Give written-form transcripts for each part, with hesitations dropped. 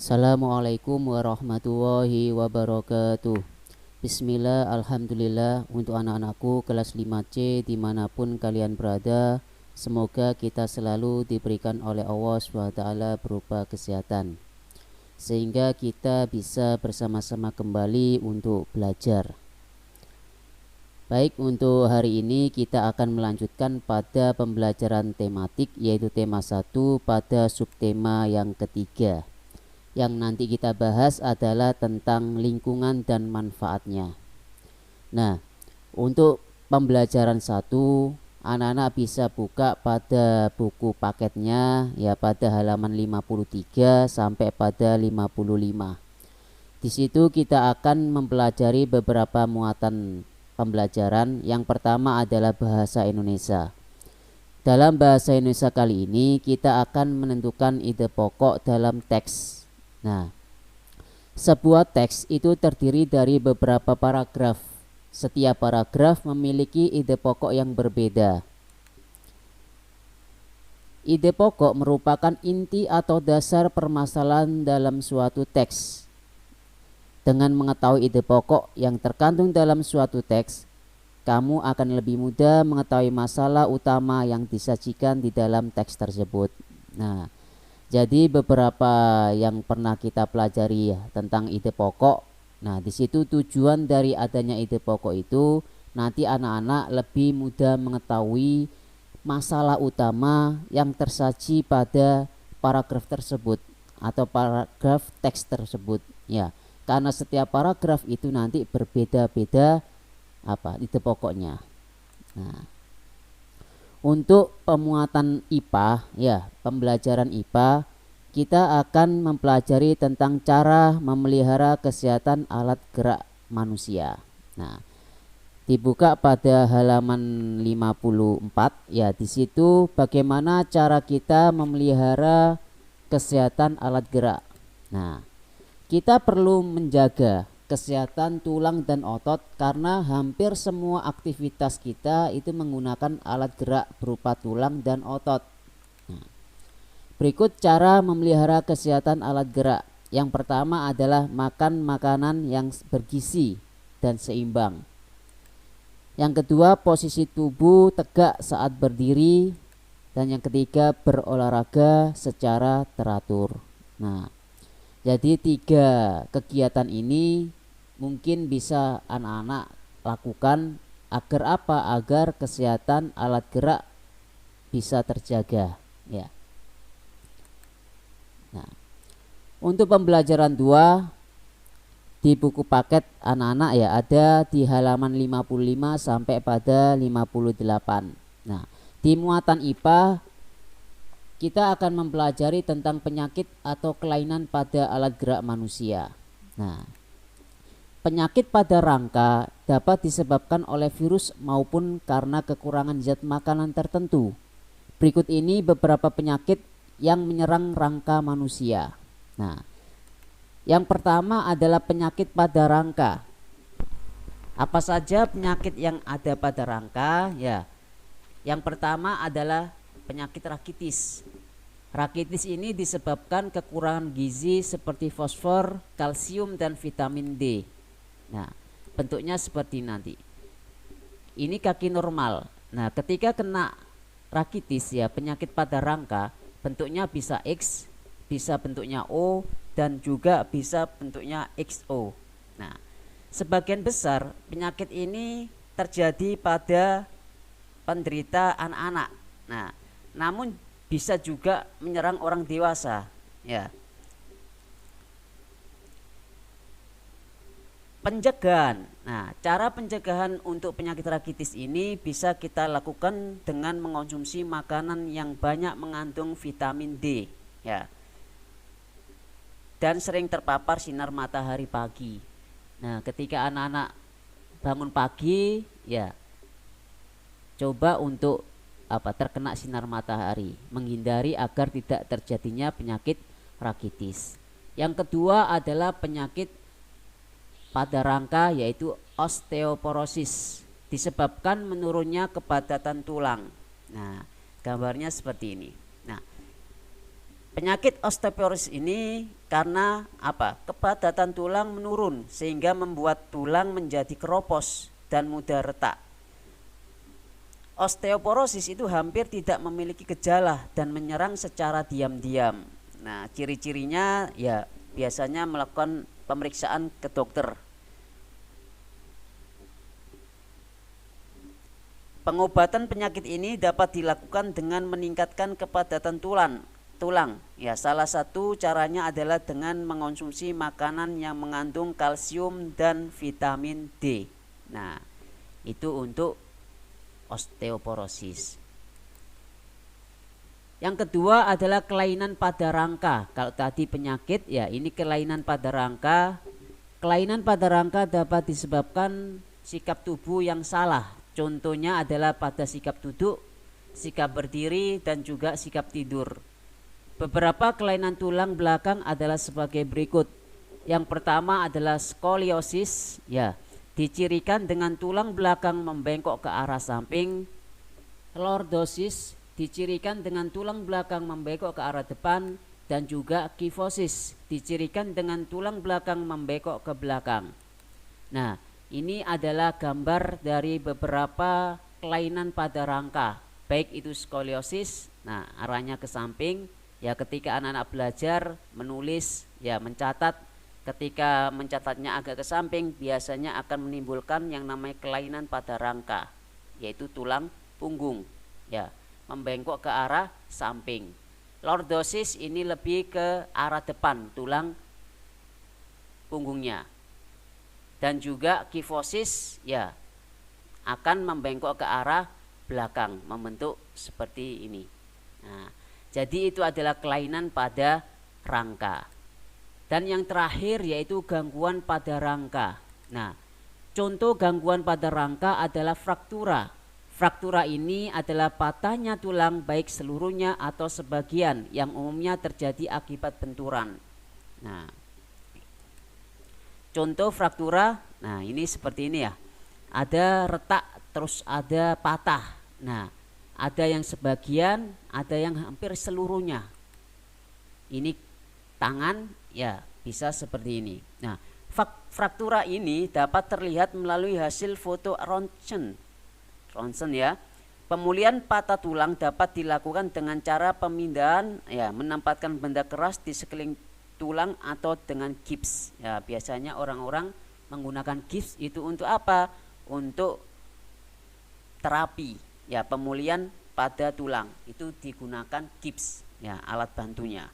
Assalamualaikum warahmatullahi wabarakatuh. Bismillah, alhamdulillah. Untuk anak-anakku kelas 5C dimanapun kalian berada, semoga kita selalu diberikan oleh Allah SWT berupa kesehatan, sehingga kita bisa bersama-sama kembali untuk belajar. Baik, untuk hari ini kita akan melanjutkan pada pembelajaran tematik, yaitu tema 1 pada subtema yang ketiga. Yang nanti kita bahas adalah tentang lingkungan dan manfaatnya. Nah, untuk pembelajaran 1, anak-anak bisa buka pada buku paketnya ya, pada halaman 53 sampai pada 55. Di situ kita akan mempelajari beberapa muatan pembelajaran. Yang pertama adalah bahasa Indonesia. Dalam bahasa Indonesia kali ini kita akan menentukan ide pokok dalam teks. Nah, sebuah teks itu terdiri dari beberapa paragraf. Setiap paragraf memiliki ide pokok yang berbeda. Ide pokok merupakan inti atau dasar permasalahan dalam suatu teks. Dengan mengetahui ide pokok yang terkandung dalam suatu teks, kamu akan lebih mudah mengetahui masalah utama yang disajikan di dalam teks tersebut. Nah, jadi beberapa yang pernah kita pelajari tentang ide pokok. Nah, di situ tujuan dari adanya ide pokok itu nanti anak-anak lebih mudah mengetahui masalah utama yang tersaji pada paragraf tersebut atau paragraf teks tersebut ya. Karena setiap paragraf itu nanti berbeda-beda ide pokoknya. Nah, untuk pemuatan IPA ya, pembelajaran IPA, kita akan mempelajari tentang cara memelihara kesehatan alat gerak manusia. Nah, dibuka pada halaman 54 ya, di situ bagaimana cara kita memelihara kesehatan alat gerak. Nah, kita perlu menjaga kesehatan tulang dan otot karena hampir semua aktivitas kita itu menggunakan alat gerak berupa tulang dan otot. Nah, berikut cara memelihara kesehatan alat gerak. Yang pertama adalah makan makanan yang bergizi dan seimbang. Yang kedua, posisi tubuh tegak saat berdiri. Dan yang ketiga, berolahraga secara teratur. Nah, jadi 3 kegiatan ini mungkin bisa anak-anak lakukan agar apa? Agar kesehatan alat gerak bisa terjaga ya. Nah, untuk pembelajaran 2 di buku paket anak-anak ya, ada di halaman 55 sampai pada 58. Nah, di muatan IPA kita akan mempelajari tentang penyakit atau kelainan pada alat gerak manusia. Nah, penyakit pada rangka dapat disebabkan oleh virus maupun karena kekurangan zat makanan tertentu. Berikut ini beberapa penyakit yang menyerang rangka manusia. Nah, yang pertama adalah penyakit pada rangka. Apa saja penyakit yang ada pada rangka? Ya, yang pertama adalah penyakit rakitis. Rakitis ini disebabkan kekurangan gizi seperti fosfor, kalsium, dan vitamin D. Nah, bentuknya seperti nanti. Ini kaki normal. Nah, ketika kena rakitis ya, penyakit pada rangka, bentuknya bisa X, bisa bentuknya O, dan juga bisa bentuknya XO. Nah, sebagian besar penyakit ini terjadi pada penderita anak-anak. Nah, namun bisa juga menyerang orang dewasa ya. Pencegahan. Nah, cara pencegahan untuk penyakit rakitis ini bisa kita lakukan dengan mengonsumsi makanan yang banyak mengandung vitamin D ya, dan sering terpapar sinar matahari pagi. Nah, ketika anak-anak bangun pagi ya, coba untuk terkena sinar matahari, menghindari agar tidak terjadinya penyakit rakitis. Yang kedua adalah penyakit pada rangka, yaitu osteoporosis, disebabkan menurunnya kepadatan tulang. Nah, gambarnya seperti ini. Nah, Penyakit osteoporosis ini karena apa? Kepadatan tulang menurun sehingga membuat tulang menjadi keropos dan mudah retak. Osteoporosis itu hampir tidak memiliki gejala dan menyerang secara diam-diam. Nah, ciri-cirinya ya biasanya melakukan pemeriksaan ke dokter. Pengobatan penyakit ini dapat dilakukan dengan meningkatkan kepadatan tulang. Ya, salah satu caranya adalah dengan mengonsumsi makanan yang mengandung kalsium dan vitamin D. Nah, itu untuk osteoporosis. Yang kedua adalah kelainan pada rangka. Kalau tadi penyakit, ya ini kelainan pada rangka. Kelainan pada rangka dapat disebabkan sikap tubuh yang salah. Contohnya adalah pada sikap duduk, sikap berdiri, dan juga sikap tidur. Beberapa kelainan tulang belakang adalah sebagai berikut. Yang pertama adalah skoliosis, ya, dicirikan dengan tulang belakang membengkok ke arah samping. Lordosis dicirikan dengan tulang belakang membengkok ke arah depan, dan juga kifosis dicirikan dengan tulang belakang membengkok ke belakang. Nah, ini adalah gambar dari beberapa kelainan pada rangka, baik itu skoliosis, nah arahnya ke samping. Ya, ketika anak-anak belajar menulis, ya mencatat, ketika mencatatnya agak ke samping biasanya akan menimbulkan yang namanya kelainan pada rangka, yaitu tulang punggung, ya, membengkok ke arah samping. Lordosis ini lebih ke arah depan tulang punggungnya. Dan juga kifosis, ya, akan membengkok ke arah belakang, membentuk seperti ini. Nah, jadi itu adalah kelainan pada rangka. Dan yang terakhir yaitu gangguan pada rangka. Nah, contoh gangguan pada rangka adalah fraktura. Fraktura ini adalah patahnya tulang baik seluruhnya atau sebagian yang umumnya terjadi akibat benturan. Nah, contoh fraktura, nah ini seperti ini ya. Ada retak, terus ada patah. Nah, ada yang sebagian, ada yang hampir seluruhnya. Ini tangan, ya bisa seperti ini. Nah, fraktura ini dapat terlihat melalui hasil foto Röntgen ya. Pemulihan patah tulang dapat dilakukan dengan cara pemindahan, ya, menempatkan benda keras di sekeliling tulang atau dengan gips. Ya, biasanya orang-orang menggunakan gips itu untuk apa? Untuk terapi, ya, pemulihan pada tulang itu digunakan gips, ya, alat bantunya.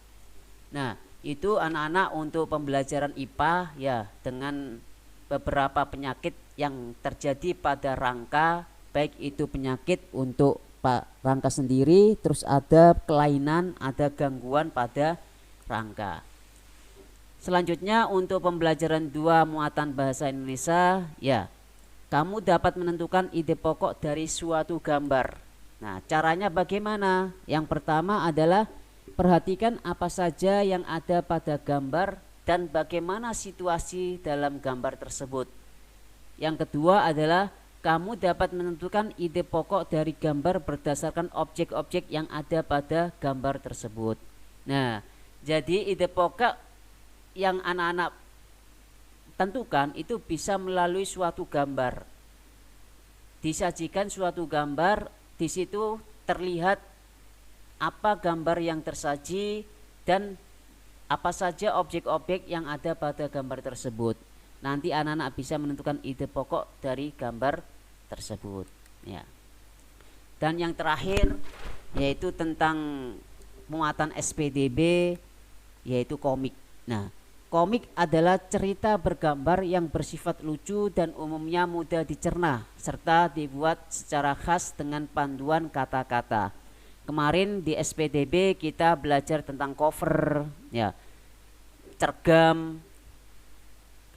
Nah, itu anak-anak untuk pembelajaran IPA, ya, dengan beberapa penyakit yang terjadi pada rangka, baik itu penyakit untuk rangka sendiri, terus ada kelainan, ada gangguan pada rangka. Selanjutnya untuk pembelajaran 2 muatan bahasa Indonesia, ya, kamu dapat menentukan ide pokok dari suatu gambar. Nah, caranya bagaimana? Yang pertama adalah perhatikan apa saja yang ada pada gambar dan bagaimana situasi dalam gambar tersebut. Yang kedua adalah kamu dapat menentukan ide pokok dari gambar berdasarkan objek-objek yang ada pada gambar tersebut. Nah, jadi ide pokok yang anak-anak tentukan itu bisa melalui suatu gambar. Disajikan suatu gambar, di situ terlihat apa gambar yang tersaji dan apa saja objek-objek yang ada pada gambar tersebut. Nanti anak-anak bisa menentukan ide pokok dari gambar tersebut, ya. Dan yang terakhir yaitu tentang muatan SPDB, yaitu komik. Nah, komik adalah cerita bergambar yang bersifat lucu dan umumnya mudah dicerna serta dibuat secara khas dengan panduan kata-kata. Kemarin di SPDB kita belajar tentang cover, ya, cergam,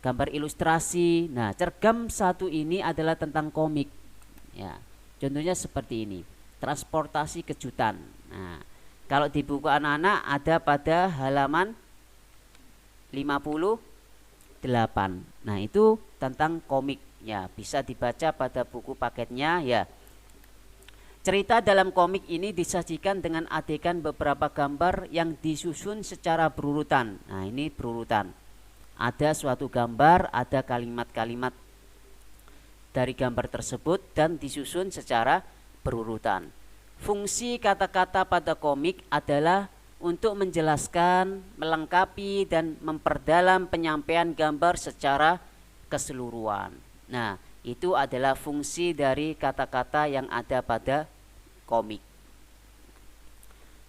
gambar ilustrasi. Nah, cergam satu ini adalah tentang komik, ya. Contohnya seperti ini, transportasi kejutan. Nah, kalau di buku anak-anak ada pada halaman 58. Nah, itu tentang komik, ya, bisa dibaca pada buku paketnya, ya. Cerita dalam komik ini disajikan dengan adegan beberapa gambar yang disusun secara berurutan. Nah, ini berurutan. Ada suatu gambar, ada kalimat-kalimat dari gambar tersebut dan disusun secara berurutan. Fungsi kata-kata pada komik adalah untuk menjelaskan, melengkapi, dan memperdalam penyampaian gambar secara keseluruhan. Nah, itu adalah fungsi dari kata-kata yang ada pada komik.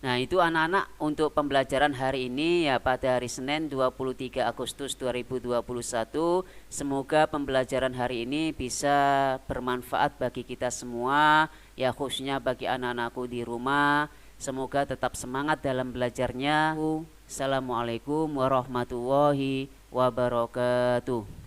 Nah, itu anak-anak untuk pembelajaran hari ini ya, pada hari Senin 23 Agustus 2021. Semoga pembelajaran hari ini bisa bermanfaat bagi kita semua ya, khususnya bagi anak-anakku di rumah. Semoga tetap semangat dalam belajarnya. Assalamualaikum warahmatullahi wabarakatuh.